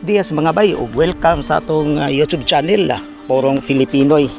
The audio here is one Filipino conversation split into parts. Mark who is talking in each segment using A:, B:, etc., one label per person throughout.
A: dias mga bay ug welcome sa atong YouTube channel Porong Filipinoy.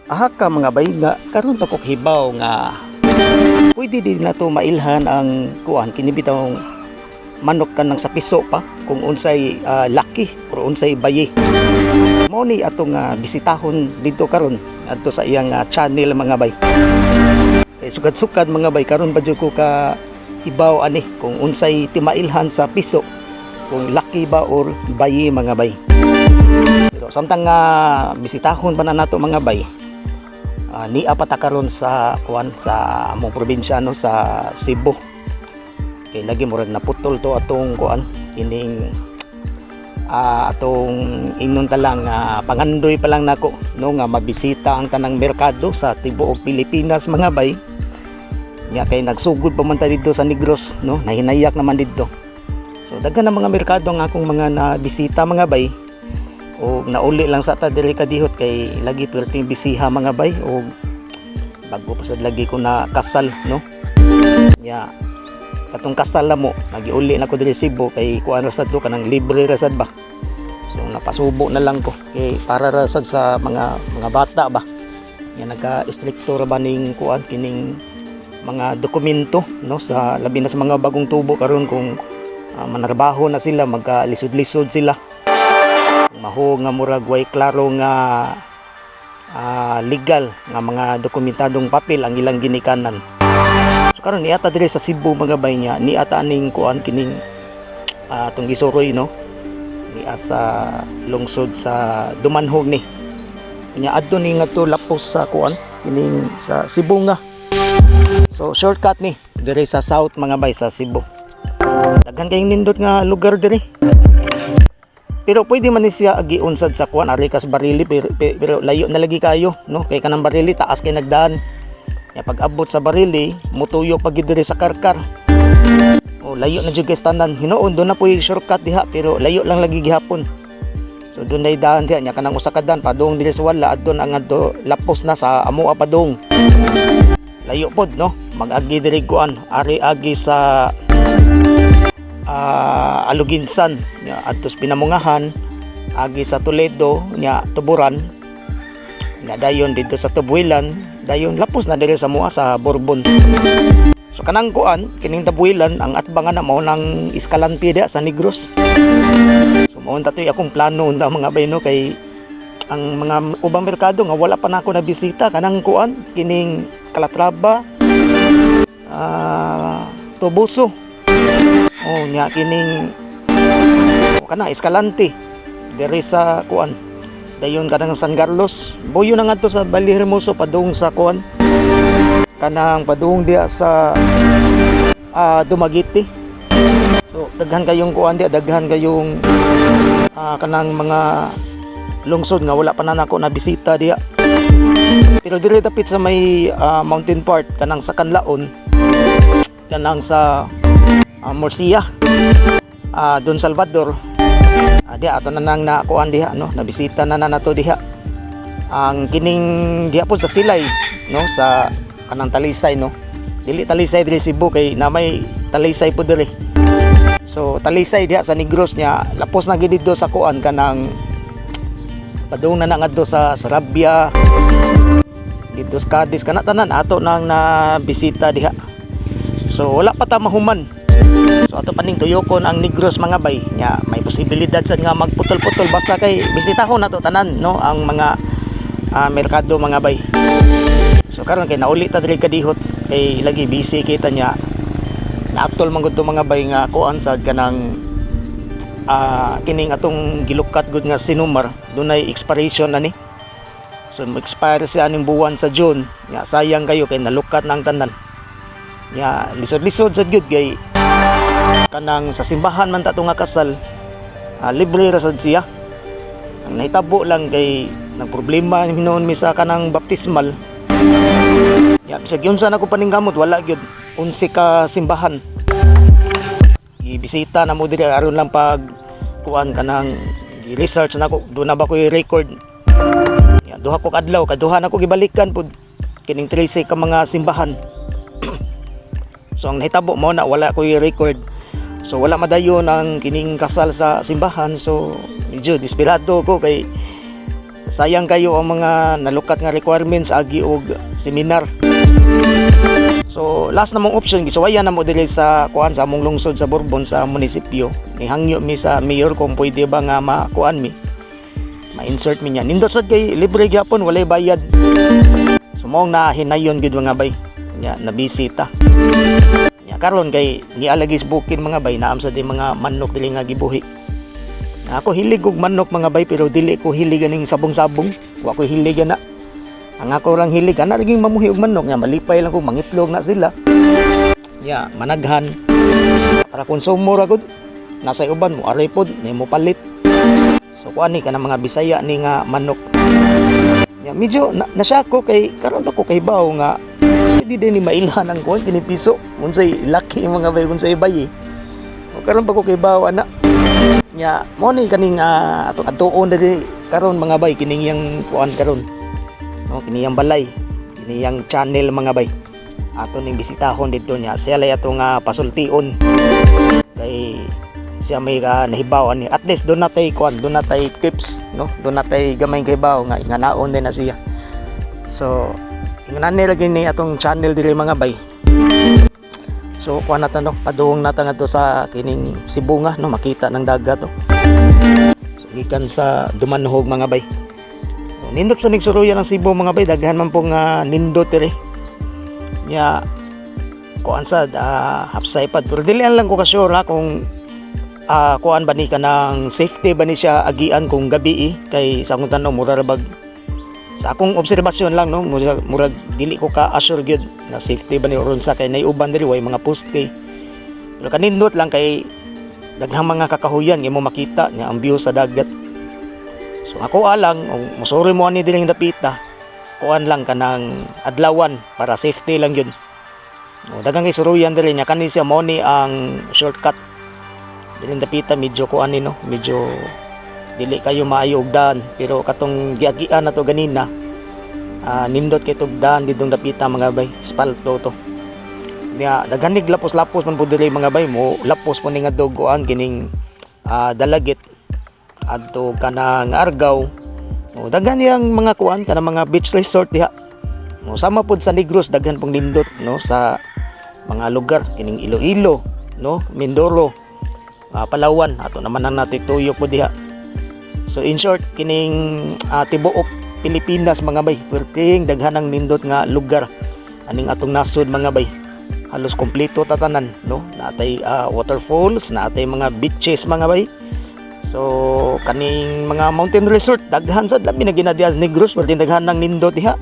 A: Aha ka mga bay nga karon pa kog hibaw nga pwede din nato mailhan ang kuan kini bitawng manok kanang sa piso pa kung unsay laki o unsay bayi. Mao ni atong bisitahon dito karon adto sa iyang channel mga bay. Sugad-sugad mga bay karon ba jud ko ka hibaw ani kung unsay timailhan sa piso kung laki ba or bayi mga bay. Pero samtang bisitahon pa na nato mga bay, niya pa ta karon sa kuan sa among probinsya no sa Cebu. Kay lagi murag naputol to atong kuan ining atong ingnon talang pangandoy pa lang nako no nga mabisita ang tanang merkado sa tibuok Pilipinas mga bay. Nya kay nagsugod pa man ta dito sa Negros no, nahinayak naman dito. So daghan na mga merkado ang akong mga nabisita mga bay. O nauli lang sa ta diri kadihot kay lagi perting bisiha mga bay o bago pa sad lagi ko na kasal no. Nya katong kasal na mo nagiuli na ko diri Cebu kay kuan ra sad do kanang libre ra sad ba. So napasubo na lang ko kay para ra sad sa mga bata ba. Nya nagka-istrikto ra ba ning kuan kining mga dokumento no sa labi na sa mga bagong tubo karon kung manarbaho na sila magkalisod-lisod sila maho nga murag way klaro nga legal nga mga dokumentadong papel ang ilang ginikanan. So karon niata dire sa Cebu mga bay niya niata aning kuan kining atong gisuroy no niya sa lungsod sa Dumanhog ni nya adto ni nga to lapos sa kuan kining sa Cebu nga. So shortcut ni dire sa south mga bay sa Cebu. Daghan kayong nindot nga lugar dire. Pero pwede man ni siya agiunsad sa kuan ari kas Barili pero layo na lagi kayo no kay kanang Barili taas kay nagdaan. Ya pag abot sa Barili mutuyo pag dire sa Karkar. O layo na jud kay tanan. Hinuon do na puy shortcut diha pero layo lang lagi gihapon. So doon na daan diha nya kanang usa ka daan padung dire sa wala adton ang adto lapos na sa amoa padung. Layo pod no mag-agi diri kuan ari agi sa Aluginsan nya adtos Pinamungahan agi sa Toledo nya Tuburan nya dayon dito sa Tubuilan dayon lapos na diri sa mua sa Bourbon. So kanang kuan kining Tubuilan ang atbangan na mao nang Escalante dia sa Negros. So mao tatoy akong plano unta mga bay no kay ang mga ubang merkado nga wala pa nako na bisita kanang kuan kining Calatrava, Toboso. Oh nya kining kana Escalante diri sa kuan. Dayon kanang San Carlos, boyo na ngadto sa Bali Hermoso padung sa kuan. Kanang padung dia sa Dumaguete. So daghan kayong kuan dia, daghan kayong kanang mga lungsod nga wala pa na nako na bisita diha. Pero dire dapit sa may mountain part kanang sa Canlaon, kanang sa Murcia, Don Salvador, diha ato na nang nakuan diha no, nabisita na nato diha. Ang kining diha po sa Silay no sa kanang Talisay no. Dili Talisay diri Cebu kay na may Talisay po diri. So Talisay diha sa Negros nya lapos na gid dito sa kuan kanang padung na ngadto sa Sarabia dito sa Cadiz kana tanan ato nang nabisita diha. So wala pa ta mahuman. So ato paning tuyokon ang Negros mga bay nya may posibilidad sad nga magputol-putol basta kay bisitahon nato tanan no ang mga merkado mga bay. So karon kay nauli ta diri kadihot kay lagi busy kita nya naatol man gud mga bay nga kuan sad kanang kining atong gilukat gud nga sinumar dunay expiration ani. So mag-expire siya aning buwan sa June nya sayang kayo kay nalukat na ang tanan. Ya lisod-lisod sad gyud kay kanang sa simbahan man ta nga kasal libre ra sad siya. Ang nahitabo lang kay nagproblema hinuon mi sa kanang baptismal. Ya bisag unsa na ko paningkamot wala gyud 11 ka simbahan. Gibisita na mo diri aron lang pag kuan kanang research nako do na ba ko i-record. Ya duha ko kadlaw kaduha na ko gibalikan pud kining 13 ka mga simbahan. So ang nahitabo mo na wala ko i-record So wala madayon ang kining kasal sa simbahan. So medyo desperado ko kay sayang kayo ang mga nalukat nga requirements agi og seminar. So last namong option gisuwayan na mo dili sa kuan sa among lungsod sa Bourbon sa munisipyo. Nihangyo mi sa mayor kung pwede ba nga makuan mi. Ma-insert mi niya. Nindot sad kay libre gyapon walay bayad. So mong na hinayon gid mga bay. Nya nabisita. Nya karon kay nialagis bukin mga bay naam sa di mga manok dili nga gibuhi. Ako hilig og manok mga bay pero dili ko hilig aning sabong-sabong. Wa ko hilig na. Ang ako lang hilig ana laging mamuhi og manok nya malipay lang ko mangitlog na sila. Ya, managhan para konsumo ra gud. Nasa uban mo aray pod ni mo palit. So kuan ni kana mga Bisaya ni nga manok. Ya medyo nasya ko kay karon ako kay baw nga pwede din ni mailhan ang kuan kini piso. Unsay laki mga bay unsay bay. O karon pa ko kay baw ana. Nya mo ni kaning ato-atoon diri karon mga bay kining yang kuan karon. No, kini yang balay, kini yang channel mga bay. Ato ning bisitahon dito niya. Siya lay ato nga pasultion. Kay siya may nahibaw ni. At least doon natay kuan, doon natay tips, no? Doon natay gamay kay baw nga inganaon din na siya. So, ingnan nila gini atong channel diri mga bay. So, kuan nata no, padung nata ngadto sa kining Sibunga no, makita ng dagat to. So, gikan sa Dumanhog mga bay. Nindot sa nigsuruyan ng Cebu mga bay, daghan man pong nindot diri. Nya kuan sad hapsay pad pero dili lang ko ka sure ha kung kuan ba ni kanang safety ba ni siya agian kung gabi kay sa akong tanong mura ra bag sa akong obserbasyon lang no murag dili ko ka assure gyud na safety ba ni oron sa kay nay uban diri way mga poste. Pero kanindot lang kay daghang mga kakahuyan imo makita nya ang view sa dagat. So ako alang, musuri mo ani diling dapita, kuan lang kanang adlawan para safety lang yun. Dagang isuruyan dili niya kani siya mo ni ang shortcut. Diling dapita medyo kuan ni no, medyo dili kayo maayo og daan pero katong giagian nato ganina nindot kay tugdaan didong dapita mga bay, espalto to. Niya daghan nig lapos-lapos man pud dili mga bay mo, lapos po ni nga dugoan kining dalagit adto kanang Argao. Daghan yang mga kuan kanang mga beach resort diha. Sama pud sa Negros daghan pong nindot no sa mga lugar kining Iloilo no, Mindoro, Palawan ato naman ang natituyo po diha. So in short kining tibuok Pilipinas mga bay, perting daghan ang nindot nga lugar aning atong nasod mga bay. Halos kompleto tatanan no, natay waterfalls, natay mga beaches mga bay. So kaning mga mountain resort daghan sad labi na ginadiya Negros pero daghan nang nindot diha.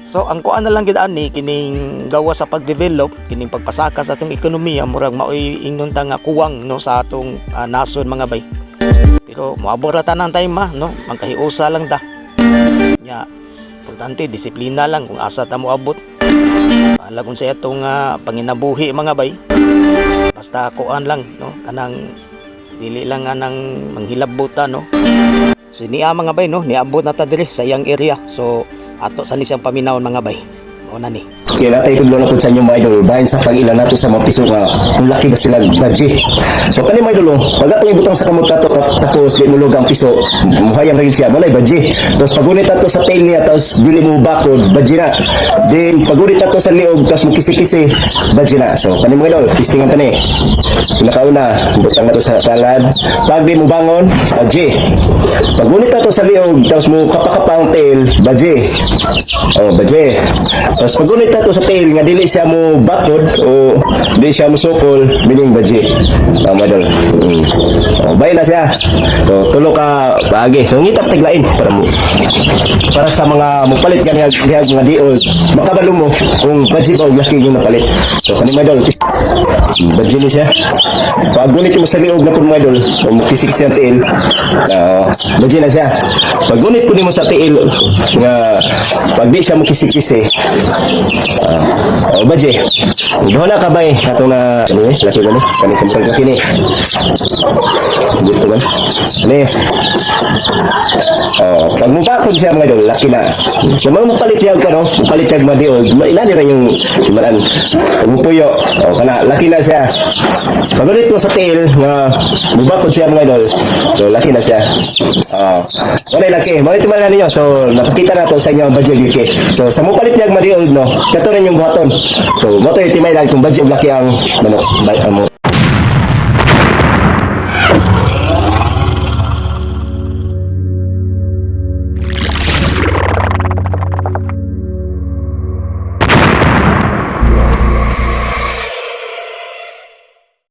A: So ang kuan na lang gid ani kining gawa sa pagdevelop kining pagpasaka sa atong ekonomiya murag maoy ingnon ta nga kuwang no sa atong nasod mga bay. Pero moabot ra tanan time no, magkahiusa lang ta. Nya importante disiplina lang kung asa ta moabot. Ala kun sa atong panginabuhi mga bay. Basta kuan lang no, kanang dili lang nga nang manghilabutan no. So niya mga bay no, niabot na ta diri sa iyang area. So ato sa ni siyang paminawon mga bay. Mao na ni.
B: Kaya natay tudlo na pud sa inyo mga idol bahin sa pag-ilan nato sa mga piso nga kung laki ba sila budget. So kani mga idol pag atong ibutang sa kamot kato tapos di mulog ang piso muhayang rin siya walay budget. Tapos pagunit ato sa tail niya tapos dili mo bakod budget na. Then pagunit ato sa liog tapos magkisi-kisi budget na. So kani mga idol testingan kani. Pinakauna butang nato sa talad pag di mo bangon budget. Pagunit ato sa liog tapos mo kapakapang tail budget. Oh budget. Tapos pagunit nato sa tail nga dili siya mo bakod o dili siya mo sukol meaning budget. Tama dol. Bay na siya. So tulo ka paagi. So ngita tiglain para sa mga mupalit kanya nga diol makabalo mo kung budget ba og laki yung napalit. So kani mga dol budget ni siya. Pagunit mo sa liog na pud mga dol o mukisik siya tail. Budget na siya. Pagunit ko nimo sa tail nga pag di siya mukisik-kisi budget. Doon na kabay ato na ano laki gani kani kini. Dito ba? Ni. Pag mo bakod siya mga idol, laki na. So mga palit yag ka no, palit yag madiol, mailani ra yung maran. Umupuyo. Kana laki na siya. Pagulit mo sa tail nga mubakod siya mga idol. So laki na siya. Wala laki. Mga ito na ninyo. So napakita na to sa inyo ang budget laki. So sa mupalit niya mariol no. Kato rin yung buhaton. So mo to itimay lang kung budget laki ang manok.